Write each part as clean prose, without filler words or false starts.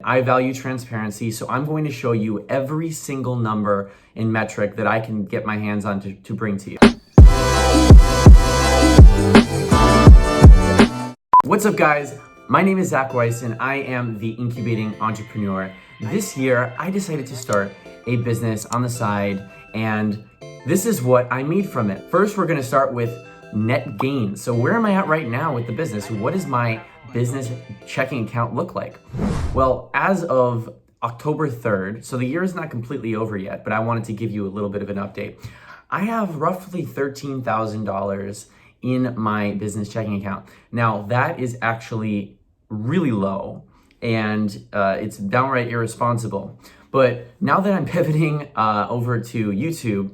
I value transparency, so I'm going to show you every single number and metric that I can get my hands on to bring to you. What's up, guys? My name is Weiss and I am the incubating entrepreneur. This year, I decided to start a business on the side, and this is what I made from it. First, we're gonna start with net gains. So where am I at right now with the business? What does my business checking account look like? Well, as of October 3rd, so the year is not completely over yet, but I wanted to give you a little bit of an update. I have roughly $13,000 in my business checking account. Now, that is actually really low, and it's downright irresponsible. But now that I'm pivoting over to YouTube,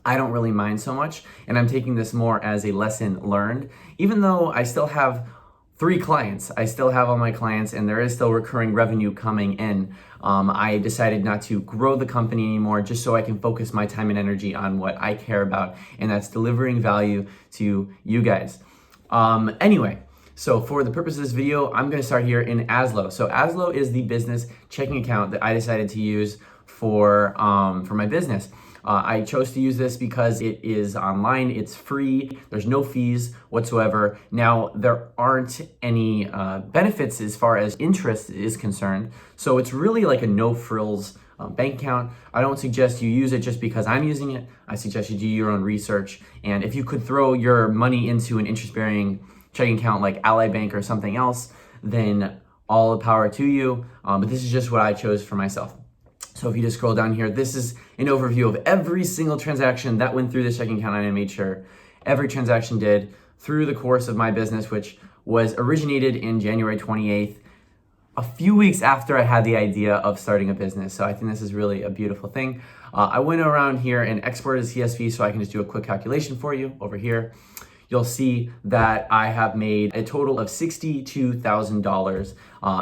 I don't really mind so much, and I'm taking this more as a lesson learned. Even though I still have 3 clients, I still have all my clients, and there is still recurring revenue coming in. I decided not to grow the company anymore, just so I can focus my time and energy on what I care about, and that's delivering value to you guys. Anyway, so for the purpose of this video, I'm gonna start here in Aslo. So Aslo is the business checking account that I decided to use for my business. I chose to use this because it is online, it's free, there's no fees whatsoever. Now, there aren't any benefits as far as interest is concerned, so it's really like a no-frills bank account. I don't suggest you use it just because I'm using it. I suggest you do your own research, and if you could throw your money into an interest-bearing checking account like Ally Bank or something else, then all the power to you, but this is just what I chose for myself. So if you just scroll down here, this is an overview of every single transaction that went through this checking account, and I made sure every transaction did through the course of my business, which was originated in January 28th, a few weeks after I had the idea of starting a business. So I think this is really a beautiful thing. I went around here and exported a CSV, so I can just do a quick calculation for you over here. You'll see that I have made a total of $62,000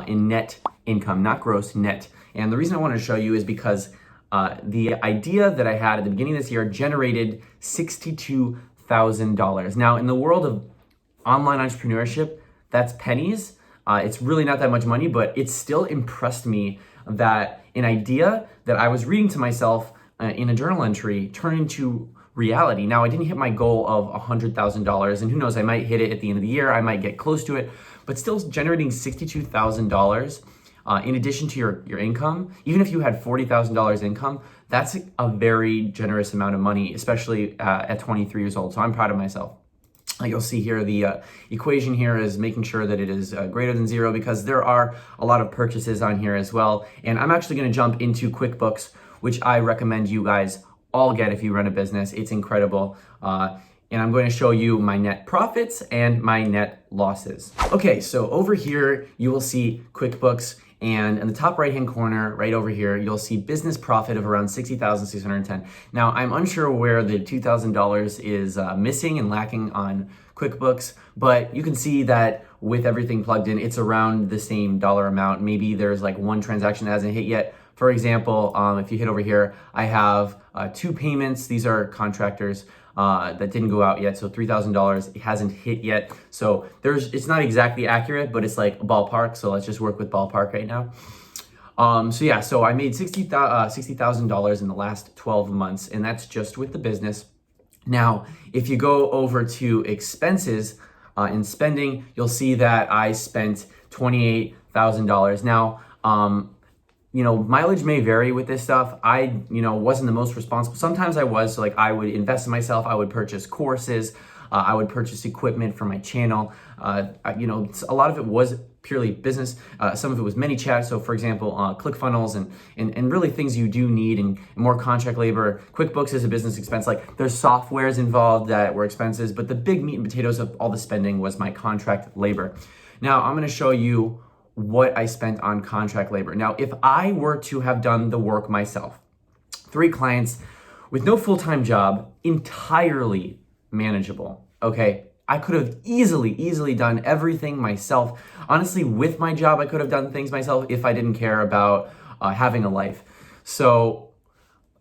in net income, not gross, net. And the reason I wanted to show you is because the idea that I had at the beginning of this year generated $62,000. Now, in the world of online entrepreneurship, that's pennies. It's really not that much money, but it still impressed me that an idea that I was reading to myself in a journal entry turned into reality. Now, I didn't hit my goal of $100,000, and who knows, I might hit it at the end of the year, I might get close to it, but still generating $62,000 in addition to your income. Even if you had $40,000 income, that's a very generous amount of money, especially at 23 years old. So I'm proud of myself. You'll see here the equation here is making sure that it is greater than 0, because there are a lot of purchases on here as well. And I'm actually going to jump into QuickBooks, which I recommend you guys all get if you run a business. It's incredible. And I'm going to show you my net profits and my net losses. Okay, so over here, you will see QuickBooks, and in the top right-hand corner, right over here, you'll see business profit of around $60,610. Now, I'm unsure where the $2,000 is missing and lacking on QuickBooks, but you can see that with everything plugged in, it's around the same dollar amount. Maybe there's like one transaction that hasn't hit yet. For example, if you hit over here, I have 2 payments. These are contractors that didn't go out yet, so $3,000 hasn't hit yet. So it's not exactly accurate, but it's like a ballpark. So let's just work with ballpark right now. So I made $60,000 in the last 12 months, and that's just with the business. Now, if you go over to expenses in spending, you'll see that I spent $28,000. Now, mileage may vary with this stuff. I, wasn't the most responsible. Sometimes I was, so like I would invest in myself. I would purchase courses. I would purchase equipment for my channel. A lot of it was purely business. Some of it was ManyChat. So for example, ClickFunnels and really things you do need, and more contract labor. QuickBooks is a business expense. Like there's softwares involved that were expenses, but the big meat and potatoes of all the spending was my contract labor. Now I'm going to show you what I spent on contract labor. Now, if I were to have done the work myself, 3 clients with no full-time job, entirely manageable, okay? I could have easily done everything myself. Honestly, with my job, I could have done things myself if I didn't care about having a life. So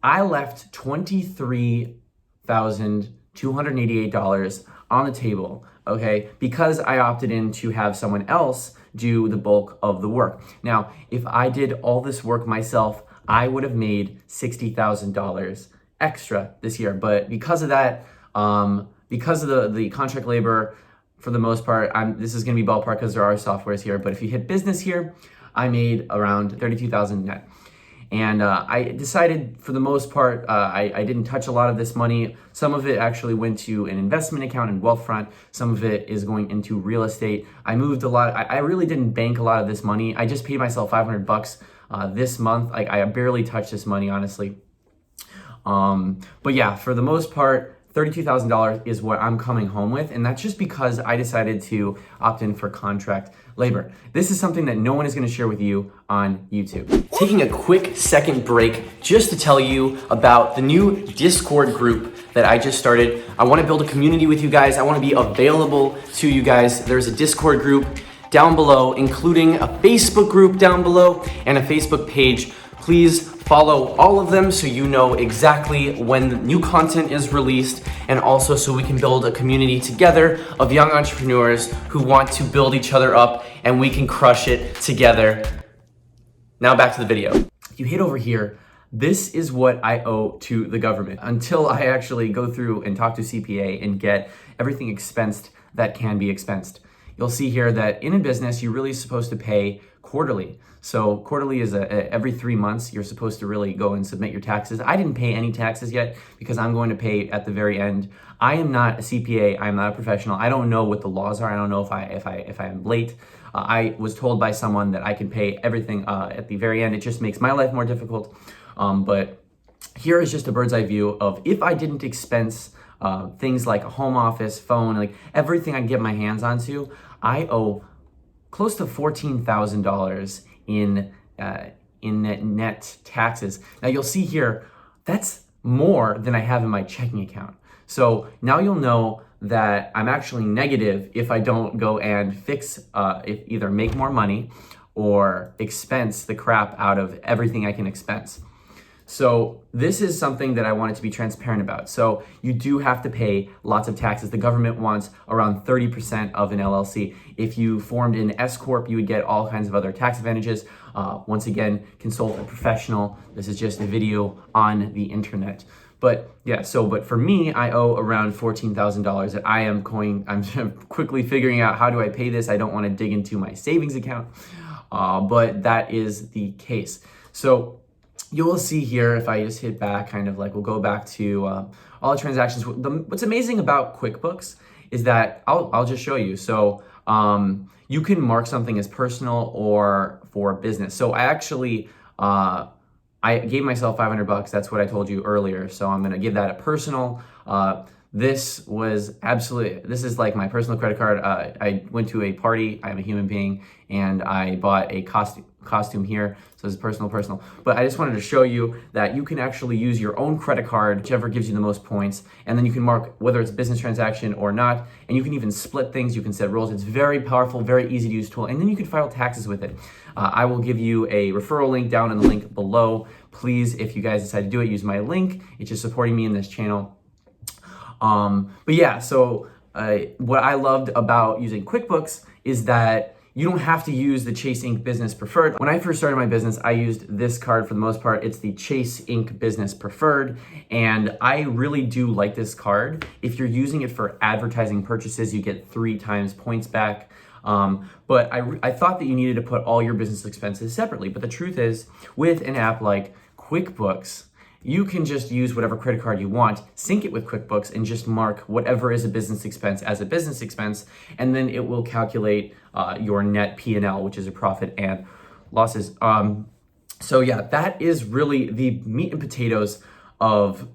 I left $23,288 on the table, okay? Because I opted in to have someone else do the bulk of the work. Now, if I did all this work myself, I would have made $60,000 extra this year. But because of that, because of the contract labor, for the most part, this is going to be ballpark because there are softwares here. But if you hit business here, I made around $32,000 net. And I decided, for the most part, I didn't touch a lot of this money. Some of it actually went to an investment account in Wealthfront. Some of it is going into real estate. I moved a lot. I really didn't bank a lot of this money. I just paid myself $500 this month. I barely touched this money, honestly. But yeah, for the most part, $32,000 is what I'm coming home with, and that's just because I decided to opt in for contract labor. This is something that no one is going to share with you on YouTube. Taking a quick second break just to tell you about the new Discord group that I just started. I want to build a community with you guys. I want to be available to you guys. There's a Discord group down below, including a Facebook group down below and a Facebook page. Please follow all of them so you know exactly when the new content is released, and also so we can build a community together of young entrepreneurs who want to build each other up and we can crush it together. Now back to the video. If you hit over here, this is what I owe to the government until I actually go through and talk to CPA and get everything expensed that can be expensed. You'll see here that in a business, you're really supposed to pay quarterly. So quarterly is every 3 months, you're supposed to really go and submit your taxes. I didn't pay any taxes yet because I'm going to pay at the very end. I am not a CPA. I'm not a professional. I don't know what the laws are. I don't know if I am late. I was told by someone that I can pay everything at the very end. It just makes my life more difficult. But here is just a bird's eye view of if I didn't expense things like a home office, phone, like everything I can get my hands onto, I owe close to $14,000 in net taxes. Now you'll see here, that's more than I have in my checking account. So now you'll know that I'm actually negative if I don't go and either make more money or expense the crap out of everything I can expense. So this is something that I wanted to be transparent about. So you do have to pay lots of taxes. The government wants around 30% of an LLC. If you formed an S Corp, you would get all kinds of other tax advantages. Once again, consult a professional. This is just a video on the internet. But yeah, but for me, I owe around $14,000 that I'm quickly figuring out how do I pay this. I don't want to dig into my savings account, but that is the case. So you will see here, if I just hit back, we'll go back to all the transactions. What's amazing about QuickBooks is that I'll just show you. So you can mark something as personal or for business. So I actually, I gave myself $500. That's what I told you earlier. So I'm going to give that a personal. This is like my personal credit card. I went to a party. I'm a human being, and I bought a costume here. So it's personal. But I just wanted to show you that you can actually use your own credit card, whichever gives you the most points, and then you can mark whether it's a business transaction or not, and you can even split things. You can set rules. It's very powerful, very easy to use tool, and then you can file taxes with it. I will give you a referral link down in the link below. Please, if you guys decide to do it, use my link. It's just supporting me in this channel. But yeah, so what I loved about using QuickBooks is that you don't have to use the Chase Inc. Business Preferred. When I first started my business, I used this card for the most part. It's the Chase Inc. Business Preferred, and I really do like this card. If you're using it for advertising purchases, you get 3 times points back. But I thought that you needed to put all your business expenses separately. But the truth is, with an app like QuickBooks, you can just use whatever credit card you want, sync it with QuickBooks, and just mark whatever is a business expense as a business expense, and then it will calculate your net P&L, which is a profit and losses. So yeah, that is really the meat and potatoes of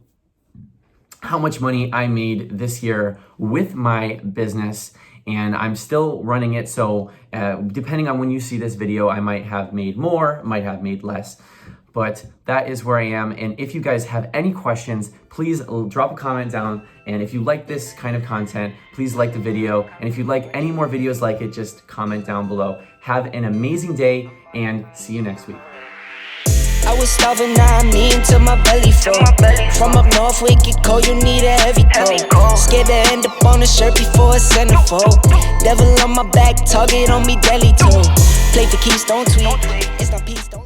how much money I made this year with my business, and I'm still running it. So depending on when you see this video, I might have made more, might have made less. But that is where I am. And if you guys have any questions, please drop a comment down. And if you like this kind of content, please like the video. And if you'd like any more videos like it, just comment down below. Have an amazing day and see you next week. I was starving, now I'm eating till my belly full. From up north, we get cold, you need a heavy coat. Scared to end up on a shirt before a centerfold. Devil on my back, target on me, deadly too. Play for keys, don't tweet. It's not peace, don't